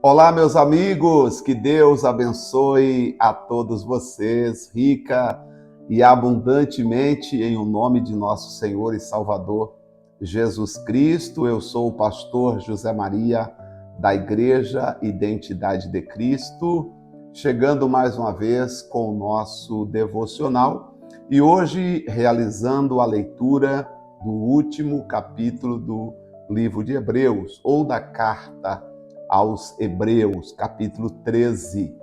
Olá, meus amigos, que Deus abençoe a todos vocês, rica e abundantemente, em o nome de nosso Senhor e Salvador Jesus Cristo. Eu sou o pastor José Maria, da Igreja Identidade de Cristo, chegando mais uma vez com o nosso devocional e hoje realizando a leitura do último capítulo do livro de Hebreus, ou da carta aos Hebreus, capítulo 13.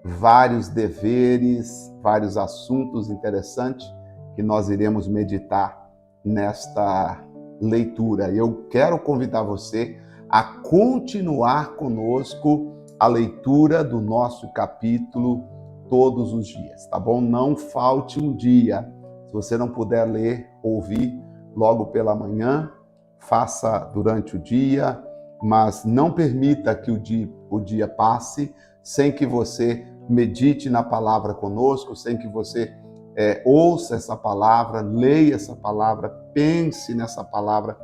Vários deveres, vários assuntos interessantes que nós iremos meditar nesta leitura. Eu quero convidar você a continuar conosco a leitura do nosso capítulo todos os dias, tá bom? Não falte um dia. Se você não puder ler, ouvir logo pela manhã, faça durante o dia, mas não permita que o dia passe sem que você medite na palavra conosco, sem que você ouça essa palavra, leia essa palavra, pense nessa palavra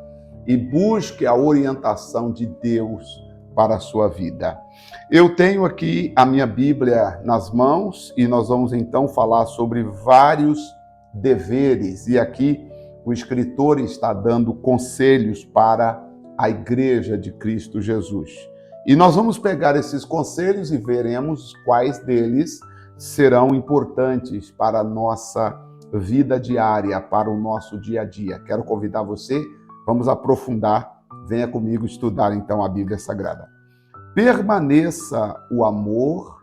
e busque a orientação de Deus para a sua vida. Eu tenho aqui a minha Bíblia nas mãos e nós vamos então falar sobre vários deveres. E aqui o escritor está dando conselhos para a Igreja de Cristo Jesus. E nós vamos pegar esses conselhos e veremos quais deles serão importantes para a nossa vida diária, para o nosso dia a dia. Quero convidar você, vamos aprofundar, venha comigo estudar então a Bíblia Sagrada. Permaneça o amor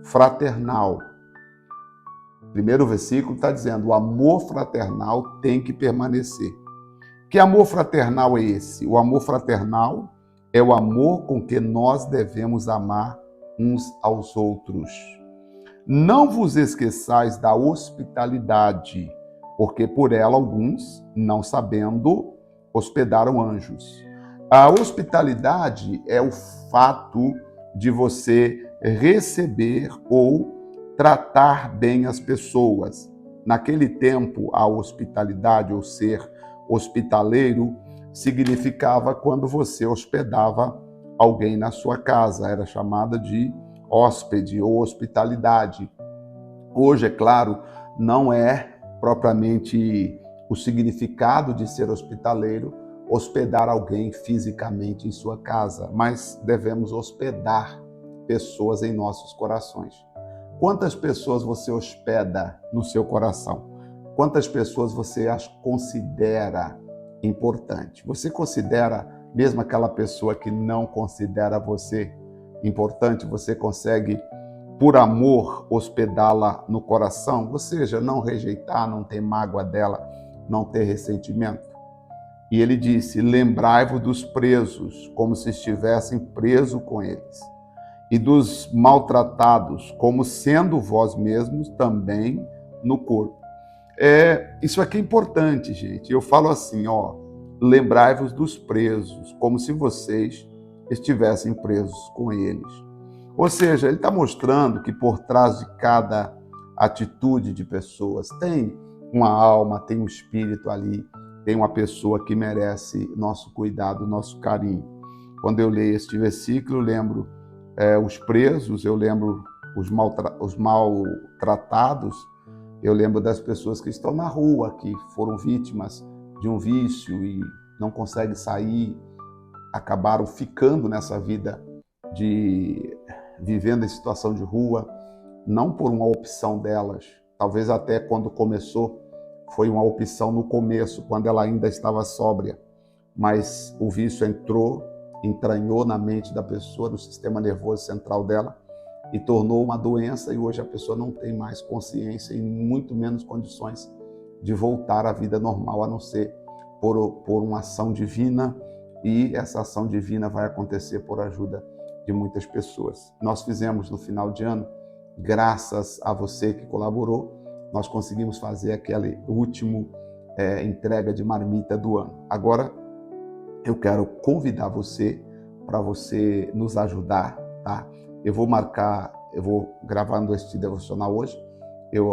fraternal. Primeiro versículo está dizendo, o amor fraternal tem que permanecer. Que amor fraternal é esse? O amor fraternal é o amor com que nós devemos amar uns aos outros. Não vos esqueçais da hospitalidade, porque por ela alguns, não sabendo, hospedaram anjos. A hospitalidade é o fato de você receber ou tratar bem as pessoas. Naquele tempo, a hospitalidade, ou ser hospitaleiro, significava quando você hospedava alguém na sua casa, era chamada de hóspede ou hospitalidade. Hoje, é claro, não é propriamente o significado de ser hospitaleiro hospedar alguém fisicamente em sua casa, mas devemos hospedar pessoas em nossos corações. Quantas pessoas você hospeda no seu coração? Quantas pessoas você as considera importante? Você considera mesmo aquela pessoa que não considera você importante? Você consegue, por amor, hospedá-la no coração? Ou seja, não rejeitar, não ter mágoa dela, não ter ressentimento? E ele disse, lembrai-vos dos presos, como se estivessem presos com eles, e dos maltratados, como sendo vós mesmos também no corpo. Isso aqui é importante, gente. Eu falo assim, lembrai-vos dos presos, como se vocês estivessem presos com eles. Ou seja, ele está mostrando que por trás de cada atitude de pessoas tem uma alma, tem um espírito ali, tem uma pessoa que merece nosso cuidado, nosso carinho. Quando eu leio este versículo, eu lembro os presos, eu lembro os maltratados, eu lembro das pessoas que estão na rua, que foram vítimas de um vício e não conseguem sair, acabaram ficando nessa vida de vivendo em situação de rua, não por uma opção delas, talvez até quando começou, foi uma opção no começo, quando ela ainda estava sóbria, mas o vício entranhou na mente da pessoa, no sistema nervoso central dela, e tornou uma doença, e hoje a pessoa não tem mais consciência e muito menos condições de voltar à vida normal, a não ser por uma ação divina, e essa ação divina vai acontecer por ajuda de muitas pessoas. Nós fizemos no final de ano, graças a você que colaborou, nós conseguimos fazer aquela última entrega de marmita do ano. Agora, eu quero convidar você para você nos ajudar, tá? Eu vou gravando este devocional hoje.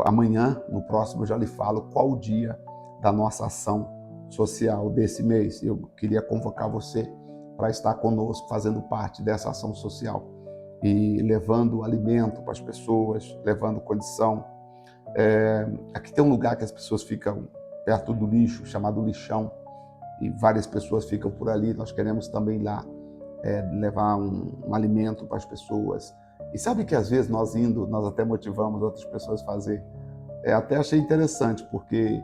Amanhã, no próximo, eu já lhe falo qual o dia da nossa ação social desse mês. Eu queria convocar você para estar conosco, fazendo parte dessa ação social e levando alimento para as pessoas, levando condição. Aqui tem um lugar que as pessoas ficam perto do lixo, chamado lixão, e várias pessoas ficam por ali. Nós queremos também lá levar um alimento para as pessoas. E sabe que às vezes nós até motivamos outras pessoas a fazer. Até achei interessante, porque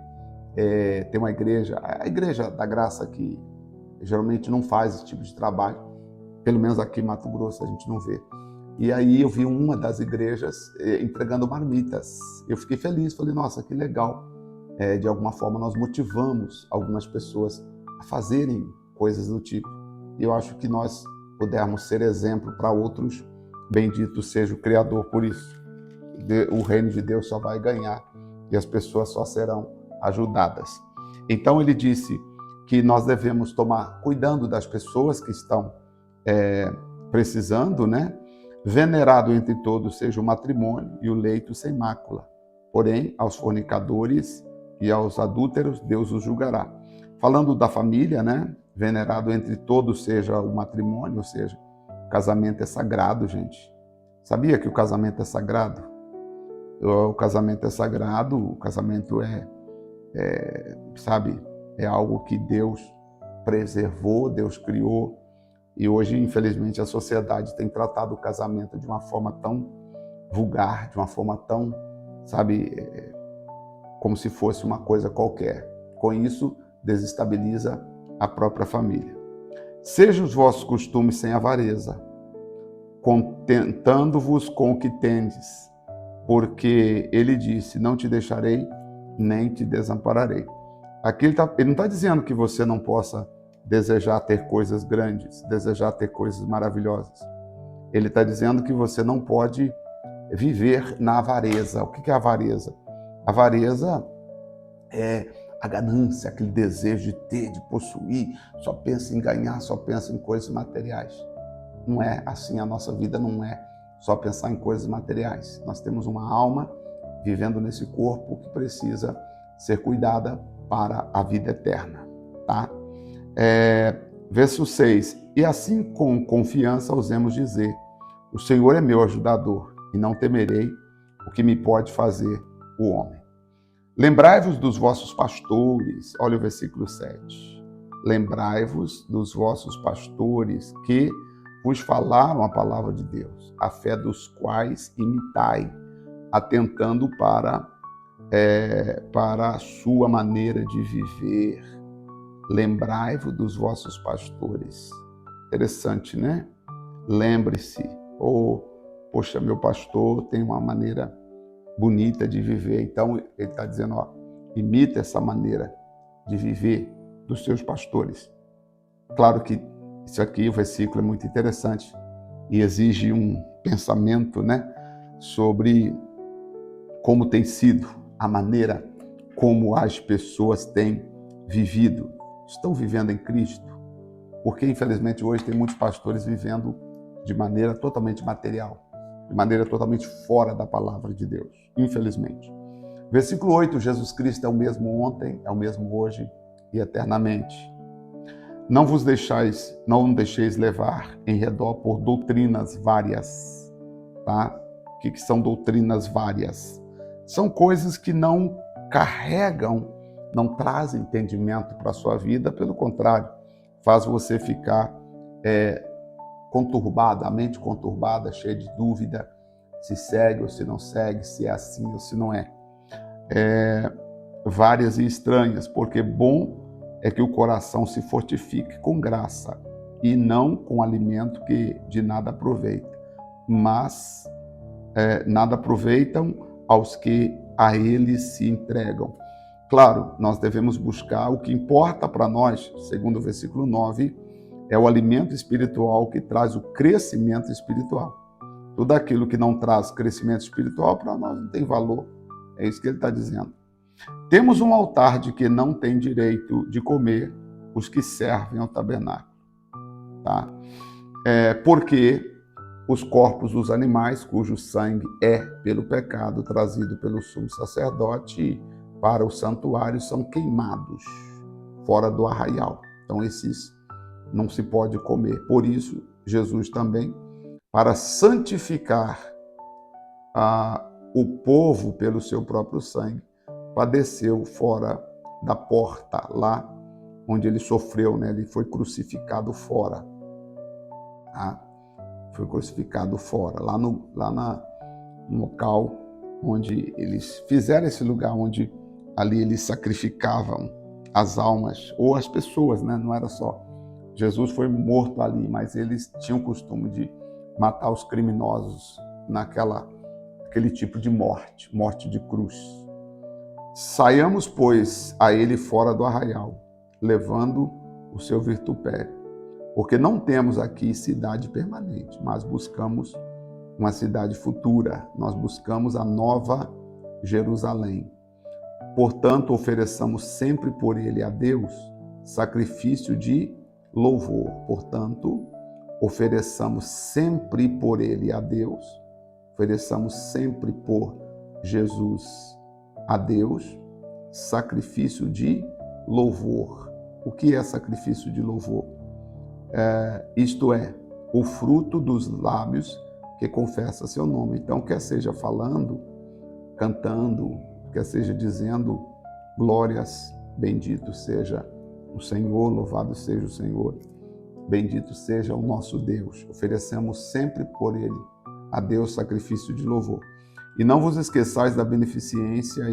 tem uma igreja, a Igreja da Graça, que geralmente não faz esse tipo de trabalho, pelo menos aqui em Mato Grosso a gente não vê. E aí eu vi uma das igrejas entregando marmitas. Eu fiquei feliz, falei, nossa, que legal. De alguma forma nós motivamos algumas pessoas a fazerem coisas do tipo. E eu acho que nós pudermos ser exemplo para outros. Bendito seja o Criador por isso. O reino de Deus só vai ganhar e as pessoas só serão ajudadas. Então ele disse que nós devemos tomar cuidado das pessoas que estão precisando, né? Venerado entre todos seja o matrimônio e o leito sem mácula. Porém, aos fornicadores e aos adúlteros Deus os julgará. Falando da família, né? Venerado entre todos seja o matrimônio, ou seja, o casamento é sagrado, gente. Sabia que o casamento é sagrado? O casamento é sagrado, o casamento é algo que Deus preservou, Deus criou. E hoje, infelizmente, a sociedade tem tratado o casamento de uma forma tão vulgar, de uma forma tão, como se fosse uma coisa qualquer. Com isso, desestabiliza a própria família. Sejam os vossos costumes sem avareza, contentando-vos com o que tendes, porque ele disse, não te deixarei, nem te desampararei. Aqui ele não está dizendo que você não possa desejar ter coisas grandes, desejar ter coisas maravilhosas. Ele está dizendo que você não pode viver na avareza. O que é avareza? Avareza é a ganância, aquele desejo de ter, de possuir, só pensa em ganhar, só pensa em coisas materiais. Não é assim, a nossa vida não é só pensar em coisas materiais. Nós temos uma alma vivendo nesse corpo que precisa ser cuidada para a vida eterna, tá? Verso 6, e assim com confiança ousemos dizer, o Senhor é meu ajudador, e não temerei o que me pode fazer o homem. Lembrai-vos dos vossos pastores, olha o versículo 7, lembrai-vos dos vossos pastores que vos falaram a palavra de Deus, a fé dos quais imitai, atentando para a sua maneira de viver. Lembrai-vos dos vossos pastores. Interessante, né? Lembre-se. Poxa, meu pastor tem uma maneira bonita de viver. Então, ele está dizendo, imita essa maneira de viver dos seus pastores. Claro que isso aqui, o versículo é muito interessante e exige um pensamento, né? Sobre como tem sido a maneira como as pessoas têm vivido. Estão vivendo em Cristo, porque infelizmente hoje tem muitos pastores vivendo de maneira totalmente material, de maneira totalmente fora da palavra de Deus, infelizmente. Versículo 8, Jesus Cristo é o mesmo ontem, é o mesmo hoje e eternamente. Não deixeis levar em redor por doutrinas várias, tá? O que são doutrinas várias? São coisas que não carregam, não traz entendimento para a sua vida, pelo contrário, faz você ficar conturbado, a mente conturbada, cheia de dúvida, se segue ou se não segue, se é assim ou se não é. Várias e estranhas, porque bom é que o coração se fortifique com graça e não com alimento que de nada aproveita, mas nada aproveitam aos que a eles se entregam. Claro, nós devemos buscar o que importa para nós, segundo o versículo 9, é o alimento espiritual que traz o crescimento espiritual. Tudo aquilo que não traz crescimento espiritual para nós não tem valor. É isso que ele está dizendo. Temos um altar de que não tem direito de comer os que servem ao tabernáculo. Tá? Porque os corpos dos animais, cujo sangue é pelo pecado trazido pelo sumo sacerdote para o santuário, são queimados fora do arraial. Então esses não se pode comer. Por isso, Jesus também, para santificar o povo pelo seu próprio sangue, padeceu fora da porta, lá onde ele sofreu, né? Ele foi crucificado fora. Tá? Foi crucificado fora, lá no local onde eles fizeram esse lugar, onde ali eles sacrificavam as almas, ou as pessoas, né? Não era só. Jesus foi morto ali, mas eles tinham o costume de matar os criminosos naquele tipo de morte, morte de cruz. Saiamos, pois, a ele fora do arraial, levando o seu vitupério, porque não temos aqui cidade permanente, mas buscamos uma cidade futura. Nós buscamos a nova Jerusalém. Portanto, ofereçamos sempre por ele a Deus sacrifício de louvor. Portanto, ofereçamos sempre por ele a Deus, ofereçamos sempre por Jesus a Deus sacrifício de louvor. O que é sacrifício de louvor? Isto é, o fruto dos lábios que confessa seu nome. Então, quer seja falando, cantando, quer seja dizendo glórias, bendito seja o Senhor, louvado seja o Senhor, bendito seja o nosso Deus. Oferecemos sempre por ele a Deus sacrifício de louvor. E não vos esqueçais da beneficência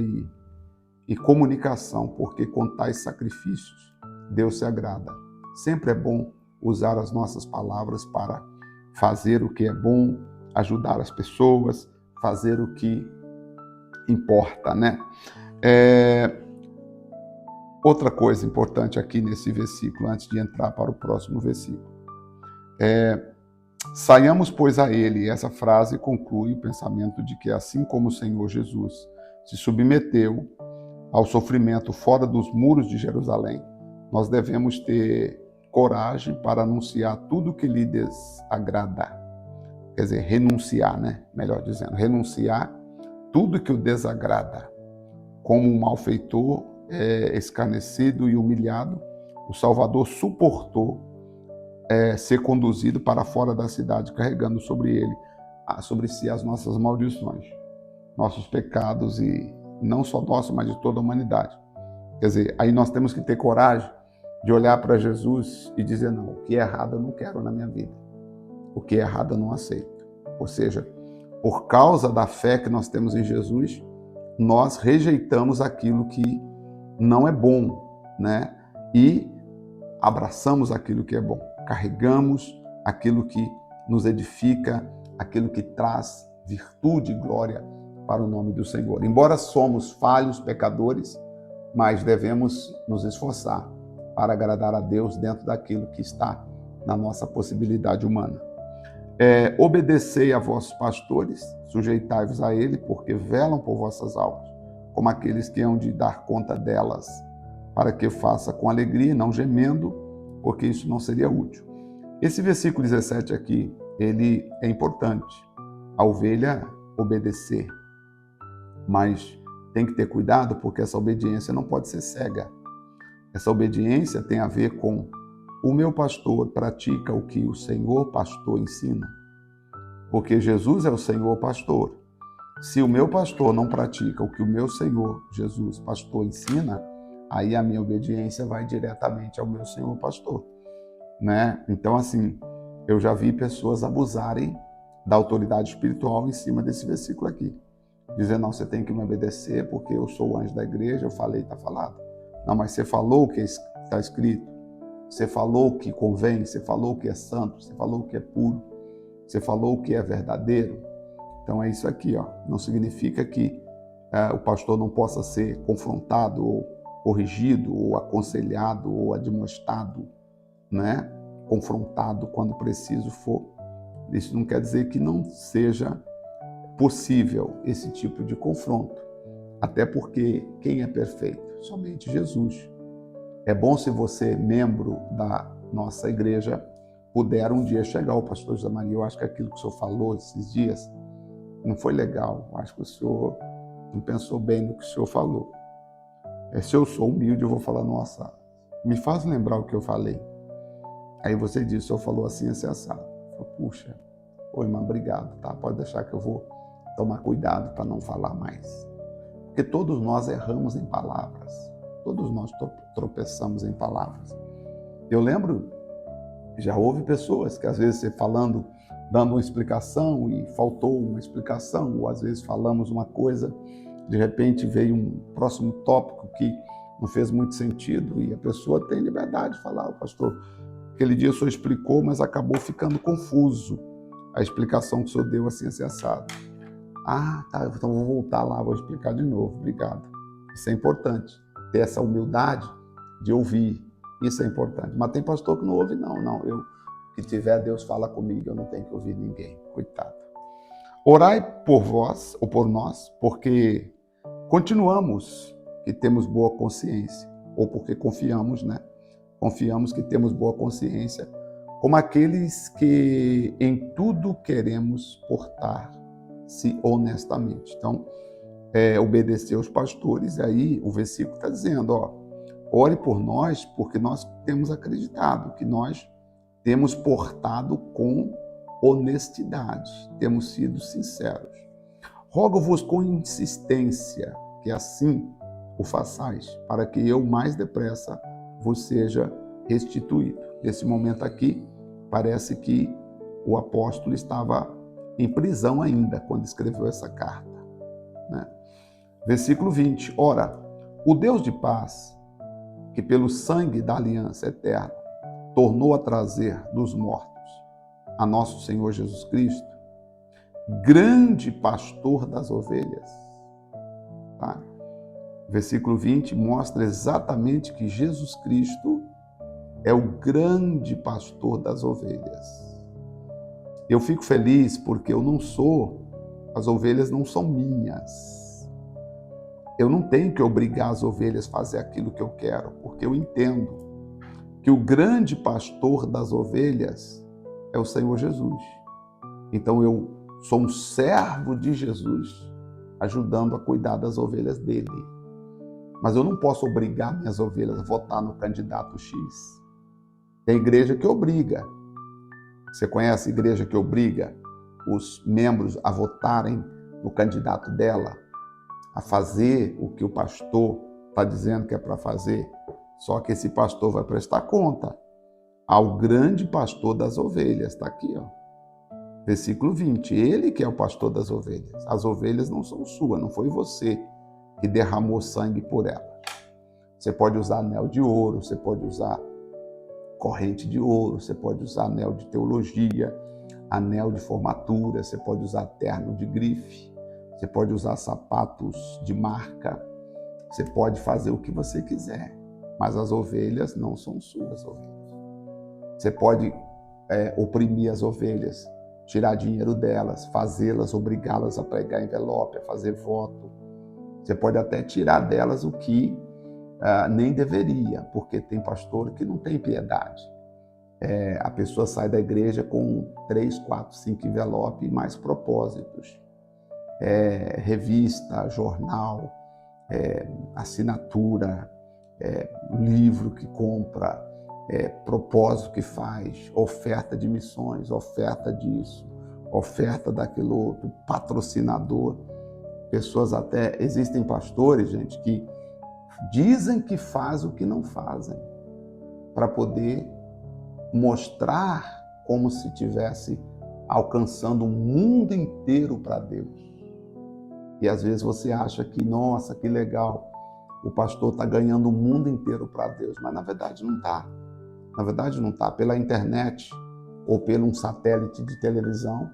e comunicação, porque com tais sacrifícios Deus se agrada. Sempre é bom usar as nossas palavras para fazer o que é bom, ajudar as pessoas, fazer o que importa, né? Outra coisa importante aqui nesse versículo, antes de entrar para o próximo versículo. Saiamos, pois, a ele. Essa frase conclui o pensamento de que, assim como o Senhor Jesus se submeteu ao sofrimento fora dos muros de Jerusalém, nós devemos ter coragem para anunciar tudo que lhe desagrada. Quer dizer, renunciar, né? Melhor dizendo, renunciar tudo que o desagrada. Como um malfeitor escarnecido e humilhado, o Salvador suportou ser conduzido para fora da cidade, carregando sobre si as nossas maldições, nossos pecados, e não só nossos, mas de toda a humanidade. Quer dizer, aí nós temos que ter coragem de olhar para Jesus e dizer, não, o que é errado eu não quero na minha vida. O que é errado eu não aceito. Ou seja, por causa da fé que nós temos em Jesus, nós rejeitamos aquilo que não é bom, né? E abraçamos aquilo que é bom. Carregamos aquilo que nos edifica, aquilo que traz virtude e glória para o nome do Senhor. Embora somos falhos, pecadores, mas devemos nos esforçar para agradar a Deus dentro daquilo que está na nossa possibilidade humana. Obedecei a vossos pastores, sujeitai-vos a ele, porque velam por vossas almas, como aqueles que hão de dar conta delas, para que faça com alegria, não gemendo, porque isso não seria útil. Esse versículo 17 aqui, ele é importante. A ovelha obedecer, mas tem que ter cuidado, porque essa obediência não pode ser cega. Essa obediência tem a ver com o meu pastor pratica o que o Senhor pastor ensina. Porque Jesus é o Senhor pastor. Se o meu pastor não pratica o que o meu Senhor Jesus pastor ensina, aí a minha obediência vai diretamente ao meu Senhor pastor, né? Então, assim, eu já vi pessoas abusarem da autoridade espiritual em cima desse versículo aqui. Dizer, não, você tem que me obedecer porque eu sou o anjo da igreja, eu falei, está falado. Não, mas você falou o que está escrito. Você falou o que convém, você falou o que é santo, você falou o que é puro, você falou o que é verdadeiro. Então é isso aqui, ó. Não significa que o pastor não possa ser confrontado, ou corrigido, ou aconselhado, ou admoestado, né? Confrontado quando preciso for. Isso não quer dizer que não seja possível esse tipo de confronto. Até porque quem é perfeito? Somente Jesus. É bom se você, membro da nossa igreja, puder um dia chegar ao pastor José Maria. Eu acho que aquilo que o senhor falou esses dias não foi legal. Eu acho que o senhor não pensou bem no que o senhor falou. Se eu sou humilde, eu vou falar, nossa, me faz lembrar o que eu falei. Aí você diz, o senhor falou assim, esse assado. Eu, puxa, ô irmã, obrigado, tá? Pode deixar que eu vou tomar cuidado para não falar mais. Porque todos nós erramos em palavras. Todos nós tropeçamos em palavras. Eu lembro, já houve pessoas que às vezes você falando, dando uma explicação e faltou uma explicação, ou às vezes falamos uma coisa, de repente veio um próximo tópico que não fez muito sentido e a pessoa tem liberdade de falar, pastor, aquele dia o senhor explicou, mas acabou ficando confuso a explicação que o senhor deu assim assado. Ah, tá, então vou voltar lá, vou explicar de novo, obrigado. Isso é importante, ter essa humildade de ouvir, isso é importante. Mas tem pastor que não ouve, não, eu que tiver, Deus fala comigo, eu não tenho que ouvir ninguém, coitado. Orai por vós, ou por nós, porque continuamos que temos boa consciência, ou porque confiamos, né? Confiamos que temos boa consciência, como aqueles que em tudo queremos portar-se honestamente. Então, obedecer aos pastores, aí o versículo está dizendo, ore por nós, porque nós temos acreditado que nós temos portado com honestidade, temos sido sinceros. Rogo-vos com insistência que assim o façais, para que eu mais depressa vos seja restituído. Nesse momento aqui, parece que o apóstolo estava em prisão ainda, quando escreveu essa carta, né? Versículo 20. Ora, o Deus de paz, que pelo sangue da aliança eterna tornou a trazer dos mortos a nosso Senhor Jesus Cristo, grande pastor das ovelhas. Tá? Versículo 20 mostra exatamente que Jesus Cristo é o grande pastor das ovelhas. Eu fico feliz porque as ovelhas não são minhas. Eu não tenho que obrigar as ovelhas a fazer aquilo que eu quero, porque eu entendo que o grande pastor das ovelhas é o Senhor Jesus. Então eu sou um servo de Jesus, ajudando a cuidar das ovelhas dele. Mas eu não posso obrigar minhas ovelhas a votar no candidato X. Tem igreja que obriga. Você conhece a igreja que obriga os membros a votarem no candidato dela, a fazer o que o pastor está dizendo que é para fazer? Só que esse pastor vai prestar conta ao grande pastor das ovelhas. Está aqui, versículo 20. Ele que é o pastor das ovelhas. As ovelhas não são suas, não foi você que derramou sangue por elas. Você pode usar anel de ouro, você pode usar corrente de ouro, você pode usar anel de teologia, anel de formatura, você pode usar terno de grife, você pode usar sapatos de marca, você pode fazer o que você quiser. Mas as ovelhas não são suas ovelhas. Você pode oprimir as ovelhas, tirar dinheiro delas, fazê-las, obrigá-las a pregar envelope, a fazer voto. Você pode até tirar delas o que nem deveria, porque tem pastor que não tem piedade. A pessoa sai da igreja com 3, 4, 5 envelopes e mais propósitos. Revista, jornal, assinatura, livro que compra, propósito que faz, oferta de missões, oferta disso, oferta daquilo outro, patrocinador. Pessoas até, existem pastores, gente, que dizem que fazem o que não fazem, para poder mostrar como se estivesse alcançando o mundo inteiro para Deus. E às vezes você acha que, nossa, que legal, o pastor está ganhando o mundo inteiro para Deus, mas na verdade não está. Na verdade não está. Pela internet ou pelo um satélite de televisão,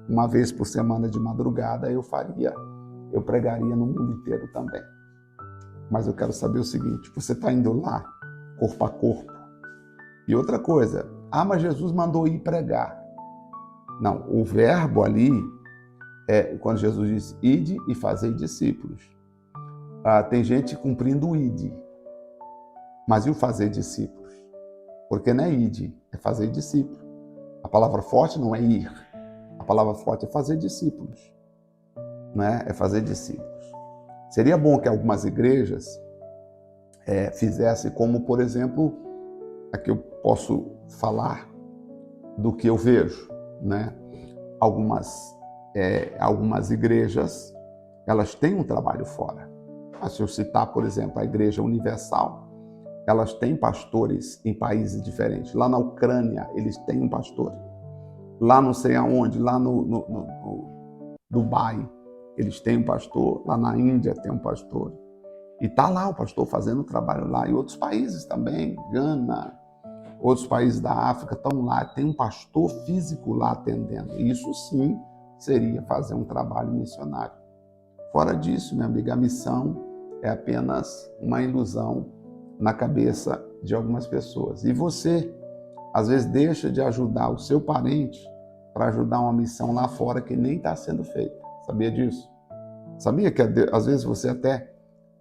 uma vez por semana de madrugada eu pregaria no mundo inteiro também. Mas eu quero saber o seguinte, você está indo lá, corpo a corpo. E outra coisa, mas Jesus mandou ir pregar. Não, o verbo ali, quando Jesus disse, ide e fazei discípulos. Tem gente cumprindo o ide, mas e o fazer discípulos? Porque não é ide, é fazer discípulos. A palavra forte não é ir, a palavra forte é fazer discípulos. Né? É fazer discípulos. Seria bom que algumas igrejas fizessem como, por exemplo, aqui eu posso falar do que eu vejo, né? Algumas igrejas, elas têm um trabalho fora. Se eu citar, por exemplo, a Igreja Universal, elas têm pastores em países diferentes. Lá na Ucrânia, eles têm um pastor. Lá não sei aonde, lá no Dubai, eles têm um pastor. Lá na Índia tem um pastor. E está lá o pastor fazendo o trabalho lá. E outros países também, Gana, outros países da África estão lá. Tem um pastor físico lá atendendo. Isso sim seria fazer um trabalho missionário. Fora disso, minha amiga, a missão é apenas uma ilusão na cabeça de algumas pessoas. E você, às vezes, deixa de ajudar o seu parente para ajudar uma missão lá fora que nem está sendo feita. Sabia disso? Sabia que às vezes você até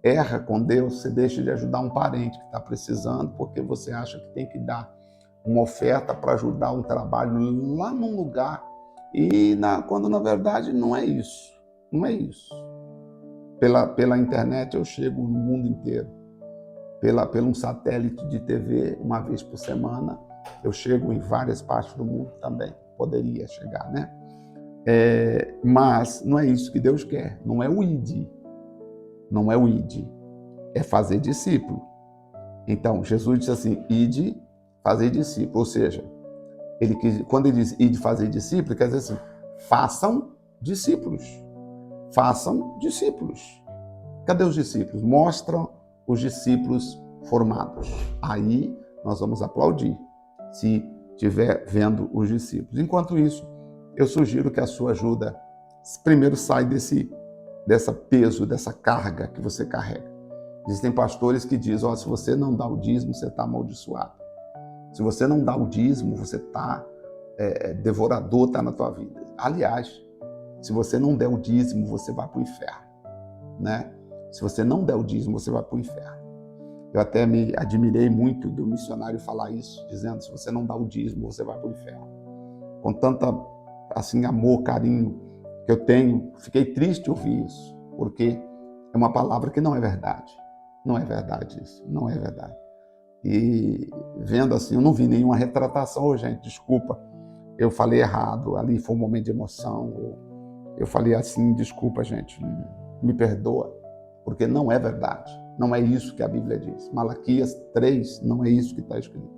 erra com Deus, você deixa de ajudar um parente que está precisando porque você acha que tem que dar uma oferta para ajudar um trabalho lá num lugar quando na verdade não é isso. Não é isso. Pela internet eu chego no mundo inteiro. Pelo um satélite de TV, uma vez por semana, eu chego em várias partes do mundo também. Poderia chegar, né? Mas não é isso que Deus quer. Não é o ID. Não é o ID. É fazer discípulo. Então, Jesus disse assim, ide, fazer discípulo. Ou seja, quando ele diz ide fazer discípulo, quer dizer assim, façam discípulos. Façam discípulos. Cadê os discípulos? Mostram os discípulos formados. Aí nós vamos aplaudir, se estiver vendo os discípulos. Enquanto isso, eu sugiro que a sua ajuda primeiro sai desse peso, dessa carga que você carrega. Existem pastores que dizem, se você não dá o dízimo, você está amaldiçoado. Se você não dá o dízimo, você está devorador, está na tua vida. Aliás, se você não der o dízimo, você vai para o inferno, né? Se você não der o dízimo, você vai para o inferno. Eu até me admirei muito do missionário falar isso, dizendo, se você não dá o dízimo, você vai para o inferno. Com tanta, assim, amor, carinho que eu tenho, fiquei triste de ouvir isso, porque é uma palavra que não é verdade. Não é verdade isso, não é verdade. E vendo assim, eu não vi nenhuma retratação, gente, desculpa, eu falei errado, ali foi um momento de emoção, eu falei assim, desculpa, gente, me perdoa, porque não é verdade. Não é isso que a Bíblia diz. Malaquias 3 não é isso que está escrito.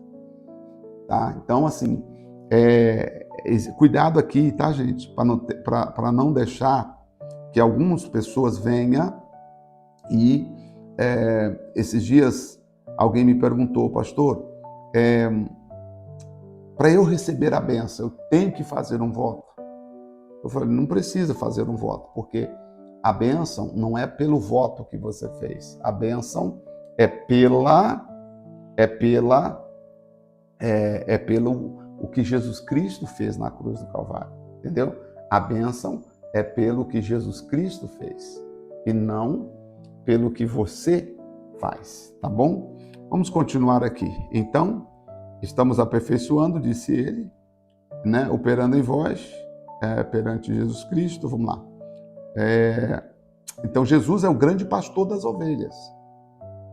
Tá? Então, assim, cuidado aqui, tá, gente? Para não deixar que algumas pessoas venham e esses dias alguém me perguntou, pastor, para eu receber a bênção, eu tenho que fazer um voto? Eu falei, não precisa fazer um voto, porque a bênção não é pelo voto que você fez. A bênção é pelo o que Jesus Cristo fez na cruz do Calvário, entendeu? A bênção é pelo que Jesus Cristo fez e não pelo que você faz, tá bom? Vamos continuar aqui. Então, estamos aperfeiçoando, disse ele, né? Operando em vós, perante Jesus Cristo. Vamos lá. Então, Jesus é o grande pastor das ovelhas.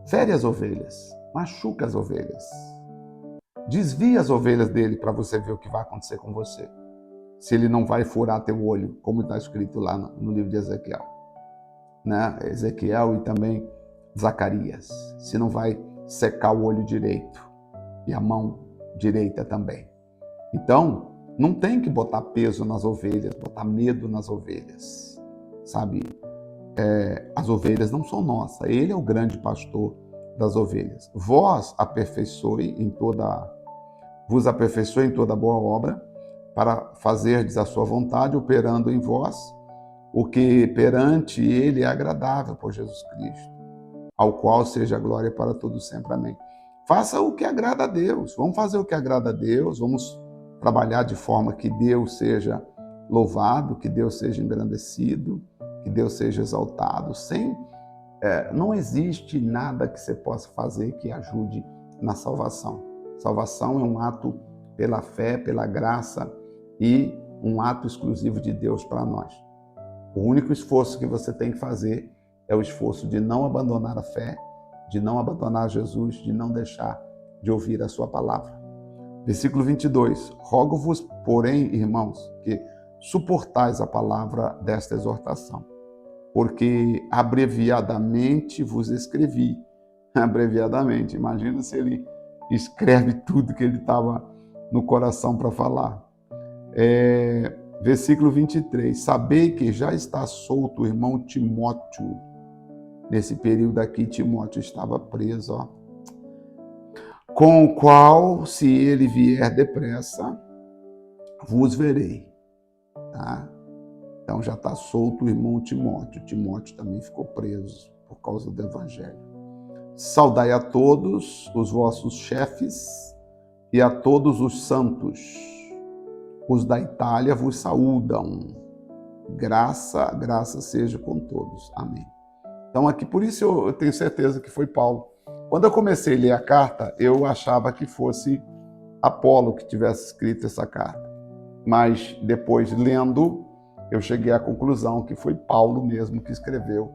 Fere as ovelhas, machuca as ovelhas. Desvia as ovelhas dele para você ver o que vai acontecer com você. Se ele não vai furar teu olho, como está escrito lá no livro de Ezequiel. Né? Ezequiel e também Zacarias. Se não vai secar o olho direito e a mão direita também. Então, não tem que botar peso nas ovelhas, botar medo nas ovelhas, sabe? As ovelhas não são nossas, ele é o grande pastor das ovelhas. Vos aperfeiçoe em toda boa obra, para fazerdes a sua vontade, operando em vós o que perante ele é agradável por Jesus Cristo, ao qual seja a glória para todos sempre. Amém. Faça o que agrada a Deus. Vamos fazer o que agrada a Deus, vamos trabalhar de forma que Deus seja louvado, que Deus seja engrandecido, que Deus seja exaltado. Não existe nada que você possa fazer que ajude na salvação. Salvação é um ato pela fé, pela graça e um ato exclusivo de Deus para nós. O único esforço que você tem que fazer é o esforço de não abandonar a fé, de não abandonar Jesus, de não deixar de ouvir a sua palavra. Versículo 22. Rogo-vos, porém, irmãos, que suportais a palavra desta exortação, porque abreviadamente vos escrevi. Abreviadamente. Imagina se ele escreve tudo que ele estava no coração para falar. Versículo 23. Sabei que já está solto o irmão Timóteo. Nesse período aqui, Timóteo estava preso, ó. Com o qual, se ele vier depressa, vos verei. Tá? Então já está solto o irmão Timóteo. Timóteo também ficou preso por causa do evangelho. Saudai a todos os vossos chefes e a todos os santos. Os da Itália vos saúdam. Graça seja com todos. Amém. Então aqui, por isso eu tenho certeza que foi Paulo. Quando eu comecei a ler a carta, eu achava que fosse Apolo que tivesse escrito essa carta. Mas depois, lendo, eu cheguei à conclusão que foi Paulo mesmo que escreveu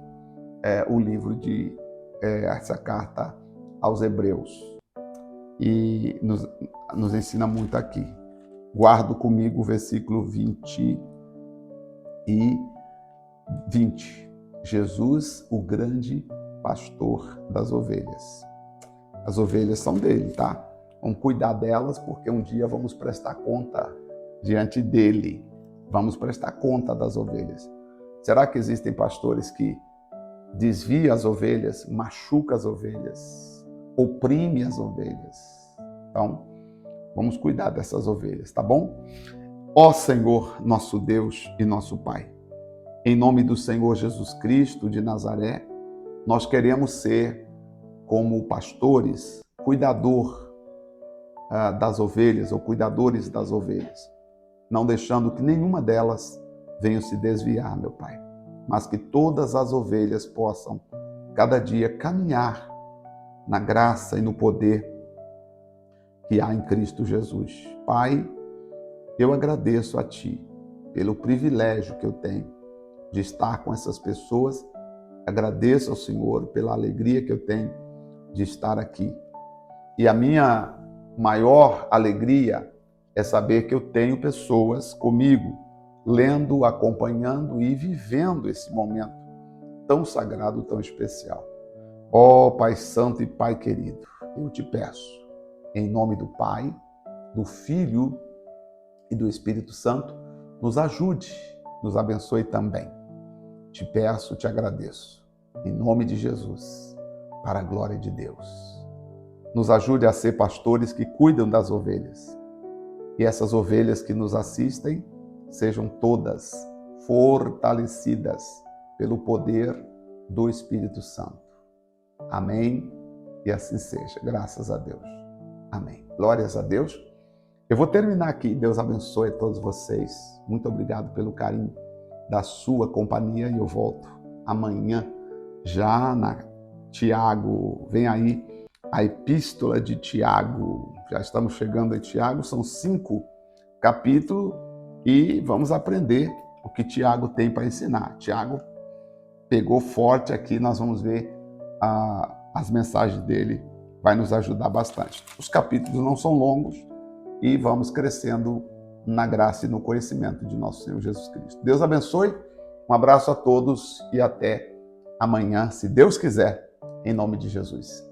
o livro de essa carta aos Hebreus. E nos ensina muito aqui. Guardo comigo o versículo 20 e 20. Jesus, o grande pastor das ovelhas. As ovelhas são dele, tá? Vamos cuidar delas, porque um dia vamos prestar conta diante dele. Vamos prestar conta das ovelhas. Será que existem pastores que desviam as ovelhas, machucam as ovelhas, oprimem as ovelhas? Então, vamos cuidar dessas ovelhas, tá bom? Ó Senhor, nosso Deus e nosso Pai, em nome do Senhor Jesus Cristo de Nazaré, nós queremos ser como pastores, cuidador das ovelhas ou cuidadores das ovelhas, não deixando que nenhuma delas venha se desviar, meu Pai, mas que todas as ovelhas possam cada dia caminhar na graça e no poder que há em Cristo Jesus. Pai, eu agradeço a Ti pelo privilégio que eu tenho de estar com essas pessoas. Agradeço ao Senhor pela alegria que eu tenho de estar aqui. E a minha maior alegria é saber que eu tenho pessoas comigo, lendo, acompanhando e vivendo esse momento tão sagrado, tão especial. Ó Pai Santo e Pai querido, eu te peço, em nome do Pai, do Filho e do Espírito Santo, nos ajude, nos abençoe também. Te peço, te agradeço, em nome de Jesus, para a glória de Deus. Nos ajude a ser pastores que cuidam das ovelhas. E essas ovelhas que nos assistem sejam todas fortalecidas pelo poder do Espírito Santo. Amém? E assim seja. Graças a Deus. Amém. Glórias a Deus. Eu vou terminar aqui. Deus abençoe a todos vocês. Muito obrigado pelo carinho da sua companhia. E eu volto amanhã já na Tiago. Vem aí a Epístola de Tiago. Já estamos chegando a Tiago. São 5 capítulos e vamos aprender o que Tiago tem para ensinar. Tiago pegou forte aqui. Nós vamos ver as mensagens dele. Vai nos ajudar bastante. Os capítulos não são longos e vamos crescendo na graça e no conhecimento de nosso Senhor Jesus Cristo. Deus abençoe. Um abraço a todos e até amanhã, se Deus quiser, em nome de Jesus.